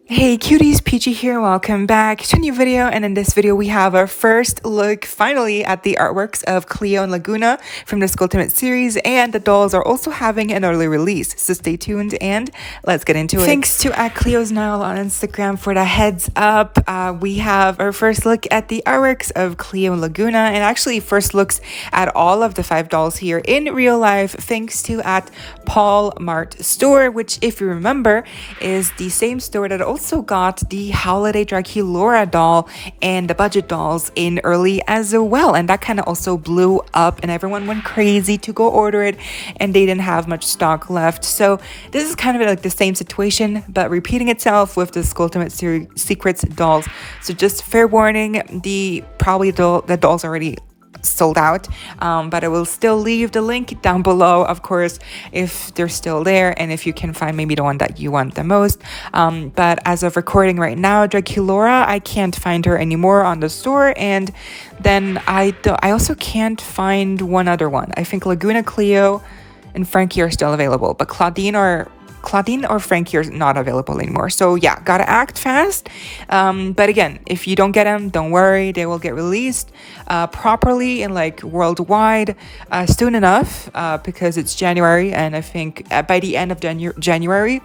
Hey cuties, PeachY here, welcome back to a new video, and in this video we have our first look finally at the artworks of Cleo and LAGOONA from the Skulltimate series, and the dolls are also having an early release, so stay tuned and let's get into it. Thanks to Cleo's Now on Instagram for the heads up. We have our first look at the artworks of Cleo and LAGOONA, and actually first looks at all of the 5 dolls here in real life thanks to at Paulmart store, which if you remember is the same store that also got the holiday Draculaura doll and the budget dolls in early as well, and that kind of also blew up and everyone went crazy to go order it and they didn't have much stock left. So this is kind of like the same situation but repeating itself with the Skulltimate series secrets dolls. So just fair warning, the dolls already sold out, but I will still leave the link down below, of course, if they're still there and if you can find maybe the one that you want the most. But as of recording right now, Draculaura, I can't find her anymore on the store, and then I also can't find one other one. I think LAGOONA, Cleo, and Frankie are still available, but Claudine or Frankie are not available anymore. So yeah, gotta act fast. But again, if you don't get them, don't worry, they will get released properly and like worldwide soon enough, because it's January, and I think by the end of January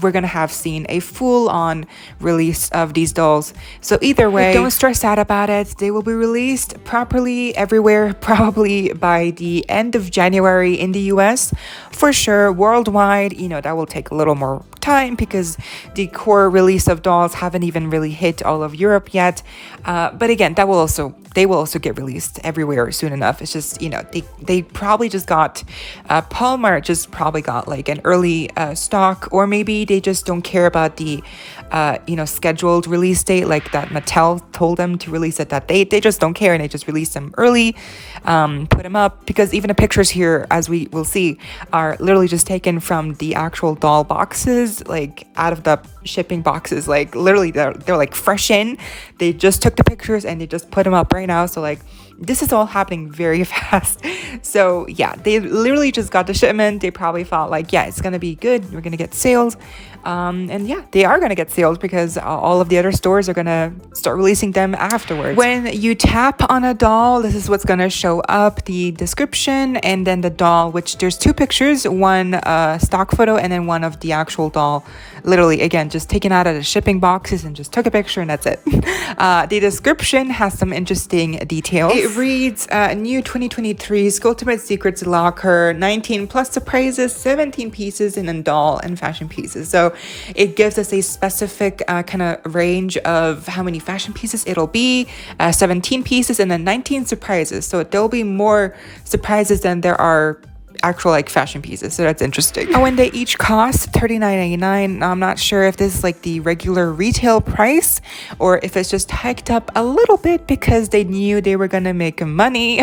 we're gonna have seen a full-on release of these dolls. So either way, don't stress out about it. They will be released properly everywhere probably by the end of January in the US for sure. Worldwide, you know, that will take a little more time because the core release of dolls haven't even really hit all of Europe yet, but again, they will also get released everywhere soon enough. It's just, you know, they probably just got Paulmart just probably got like an early stock, or maybe they just don't care about the scheduled release date, like that Mattel told them to release at that date. They just don't care and they just release them early, put them up, because even the pictures here, as we will see, are literally just taken from the actual doll boxes, like out of the shipping boxes. Like literally they're like fresh in. They just took the pictures and they just put them up right now. So like this is all happening very fast. So yeah, they literally just got the shipment. They probably thought like, yeah, it's gonna be good, we're gonna get sales, and yeah, they are gonna get sales because all of the other stores are gonna start releasing them afterwards. When you tap on a doll, this is what's gonna show up: the description and then the doll, which there's 2 pictures, one stock photo and then one of the actual doll, literally again just taken out of the shipping boxes and just took a picture, and that's it. The description has some interesting details. It reads, new 2023 Skulltimate Secrets Locker, 19 plus surprises, 17 pieces in a doll and fashion pieces. So it gives us a specific kind of range of how many fashion pieces it'll be, 17 pieces and then 19 surprises. So there'll be more surprises than there are actual like fashion pieces, so that's interesting. When they each cost $39.99, I'm not sure if this is like the regular retail price or if it's just hiked up a little bit because they knew they were gonna make money.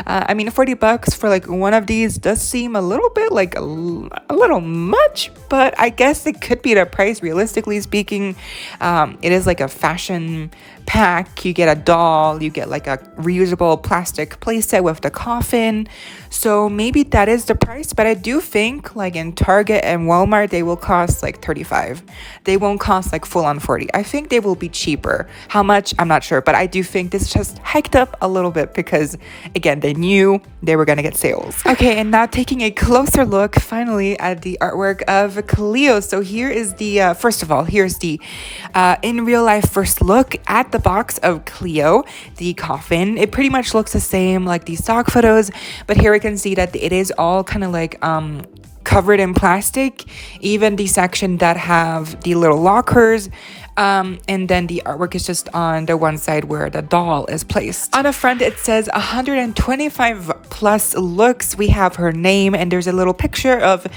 I mean, $40 for like one of these does seem a little bit like a little much, but I guess it could be the price realistically speaking. It is like a fashion pack. You get a doll, you get like a reusable plastic playset with the coffin, so maybe that is the price. But I do think like in Target and Walmart they will cost like $35. They won't cost like full on $40. I think they will be cheaper. How much, I'm not sure, but I do think this just hiked up a little bit because again, they knew they were gonna get sales. Okay, and now taking a closer look finally at the artwork of Cleo. So here is the first of all, here's the in real life first look at the box of Cleo, the coffin. It pretty much looks the same like the stock photos, but here we can see that it is all kind of like covered in plastic, even the section that have the little lockers, and then the artwork is just on the one side where the doll is placed. On the front it says 125 plus looks. We have her name and there's a little picture of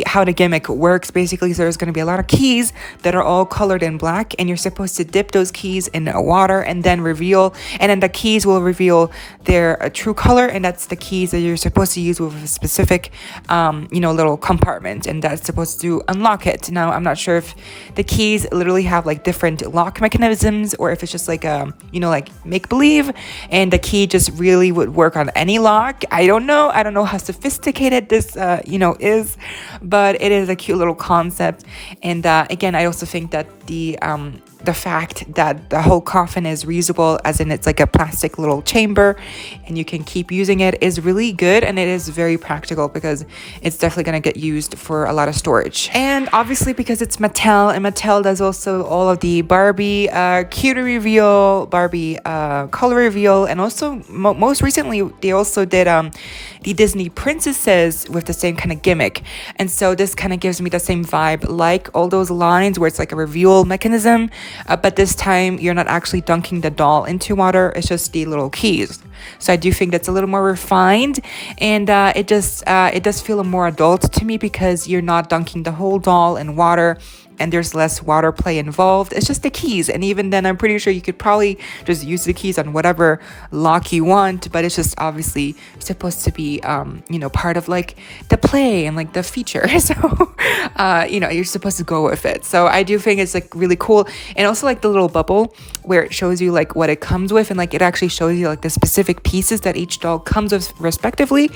how the gimmick works basically. So there's going to be a lot of keys that are all colored in black, and you're supposed to dip those keys in water and then reveal, and then the keys will reveal their true color, and that's the keys that you're supposed to use with a specific little compartment, and that's supposed to unlock it. Now, I'm not sure if the keys literally have like different lock mechanisms, or if it's just like like make-believe, and the key just really would work on any lock. I don't know how sophisticated this is, but it is a cute little concept. And again, I also think that the fact that the whole coffin is reusable, as in it's like a plastic little chamber and you can keep using it, is really good, and it is very practical because it's definitely going to get used for a lot of storage. And obviously, because it's Mattel, and Mattel does also all of the Barbie cutie reveal, Barbie color reveal, and also most recently they also did the Disney princesses with the same kind of gimmick. And so this kind of gives me the same vibe like all those lines where it's like a reveal mechanism, but this time you're not actually dunking the doll into water, it's just the little keys. So I do think that's a little more refined, and it does feel more adult to me because you're not dunking the whole doll in water, and there's less water play involved. It's just the keys, and even then I'm pretty sure you could probably just use the keys on whatever lock you want, but it's just obviously supposed to be part of like the play and like the feature. So you're supposed to go with it. So I do think it's like really cool. And also like the little bubble where it shows you like what it comes with, and like it actually shows you like the specific pieces that each doll comes with respectively.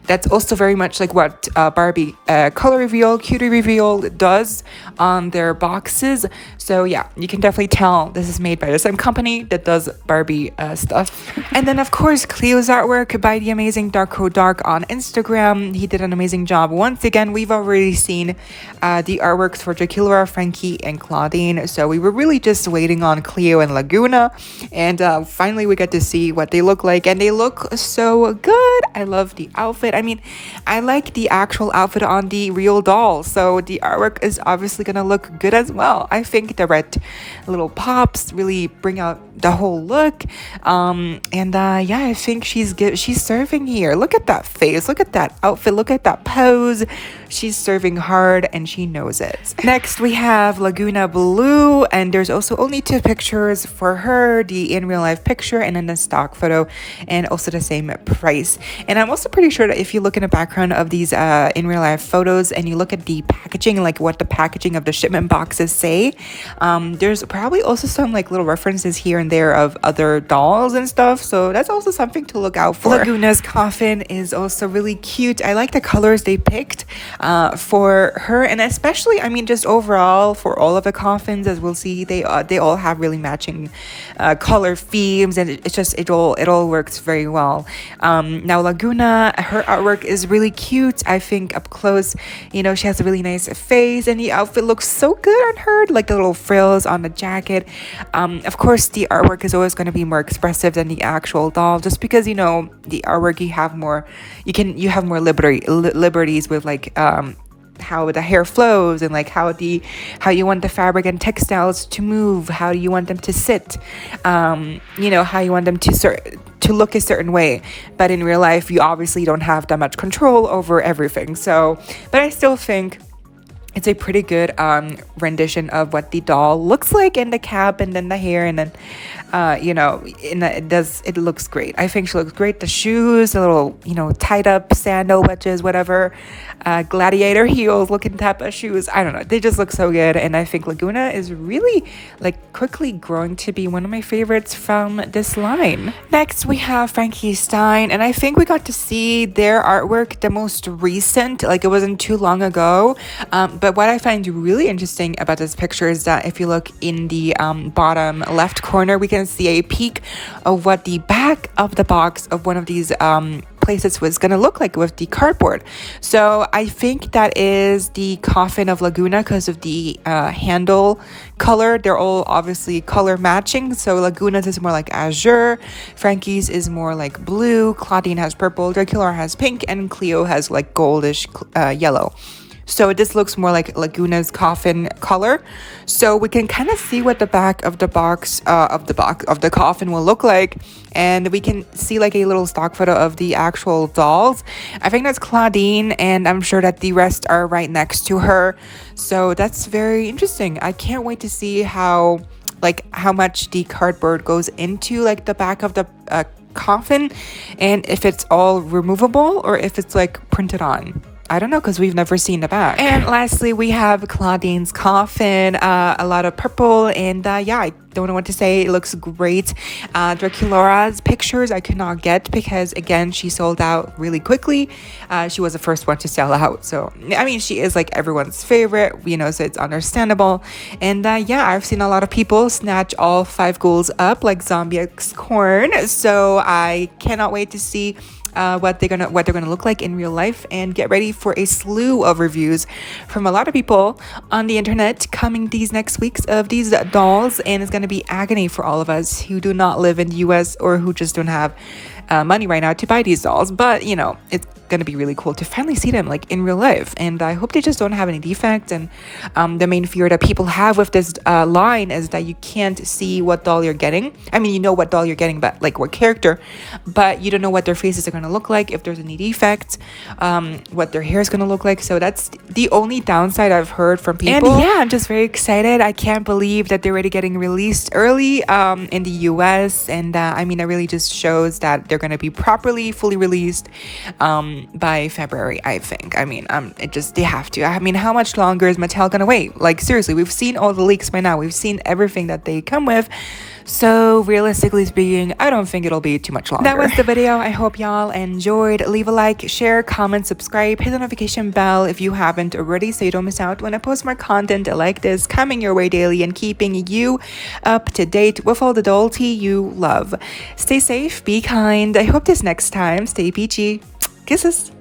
That's also very much like what Barbie color reveal, cutie reveal does on their boxes. So yeah, you can definitely tell this is made by the same company that does Barbie stuff. And then of course Cleo's artwork by the amazing Darko Dark on Instagram. He did an amazing job. Once again, we've already seen the artworks for Jey Hologram, Frankie, and Claudine. So we were really just waiting on Cleo and LAGOONA, and finally we get to see what they look like, and they look so good. I love the outfit. I mean, I like the actual outfit on the real doll, so the artwork is obviously gonna look good as well. I think the red little pops really bring out the whole look, yeah, I think she's good. She's serving here. Look at that face, look at that outfit, look at that pose. She's serving hard and she knows it. Next we have LAGOONA Blue, and there's also only 2 pictures for her, the in real life picture and then the stock photo, and also the same price. And I'm also pretty sure that if you look in the background of these in real life photos and you look at the packaging, like what the packaging of the shipment boxes say, there's probably also some like little references here and there of other dolls and stuff, so that's also something to look out for. LAGOONA's coffin is also really cute. I like the colors they picked for her, and especially, I mean, just overall for all of the coffins, as we'll see, they all have really matching color themes, and it all works very well. Now LAGOONA, her artwork is really cute. I think up close, she has a really nice face, and the outfit looks so good on her, like the little frills on the jacket. Of course, the artwork is always going to be more expressive than the actual doll, just because the artwork you have more liberties with like how the hair flows, and like how you want the fabric and textiles to move, how you want them to sit, how you want them to look a certain way. But in real life, you obviously don't have that much control over everything. So, but I still think it's a pretty good rendition of what the doll looks like, and the cap, and then the hair, and then it looks great. I think she looks great. The shoes, the little tied up sandal wedges, whatever, gladiator heels looking type of shoes, I don't know, they just look so good. And I think LAGOONA is really like quickly growing to be one of my favorites from this line. Next we have Frankie Stein, and I think we got to see their artwork the most recent, like it wasn't too long ago, but what I find really interesting about this picture is that if you look in the bottom left corner, we can see a peek of what the back of the box of one of these places was gonna look like with the cardboard. So I think that is the coffin of LAGOONA because of the handle color. They're all obviously color matching. So LAGOONA's is more like azure, Frankie's is more like blue, Claudine has purple, Jey Hologram has pink, and Cleo has like goldish yellow. So this looks more like LAGOONA's coffin color. So we can kind of see what the back of the box of the coffin will look like, and we can see like a little stock photo of the actual dolls. I think that's Claudine, and I'm sure that the rest are right next to her. So that's very interesting. I can't wait to see how much the cardboard goes into like the back of the coffin, and if it's all removable or if it's like printed on. I don't know, because we've never seen the back. And lastly, we have Claudine's coffin, a lot of purple, and yeah, I don't know what to say. It looks great. Draculaura's pictures I could not get because, again, she sold out really quickly. She was the first one to sell out. So, I mean, she is like everyone's favorite, you know, so it's understandable. And yeah, I've seen a lot of people snatch all 5 ghouls up like zombie X corn. So I cannot wait to see what they're gonna look like in real life, and get ready for a slew of reviews from a lot of people on the internet coming these next weeks of these dolls. And it's gonna be agony for all of us who do not live in the US or who just don't have money right now to buy these dolls. But you know, it's gonna be really cool to finally see them like in real life, and I hope they just don't have any defects. And the main fear that people have with this line is that you can't see what doll you're getting. I mean, you know what doll you're getting, but like what character, but you don't know what their faces are gonna look like, if there's any defects, what their hair is gonna look like. So that's the only downside I've heard from people. And yeah, I'm just very excited. I can't believe that they're already getting released early in the US. And I mean, it really just shows that they're gonna be fully released by February, I think. I mean, they have to. I mean, how much longer is Mattel gonna wait? Like, seriously, we've seen all the leaks by now. We've seen everything that they come with. So realistically speaking, I don't think it'll be too much longer. That was the video. I hope y'all enjoyed. Leave a like, share, comment, subscribe, hit the notification bell if you haven't already, so you don't miss out when I post more content like this coming your way daily and keeping you up to date with all the doll tea you love. Stay safe, be kind. I hope this next time, stay peachy. Kisses.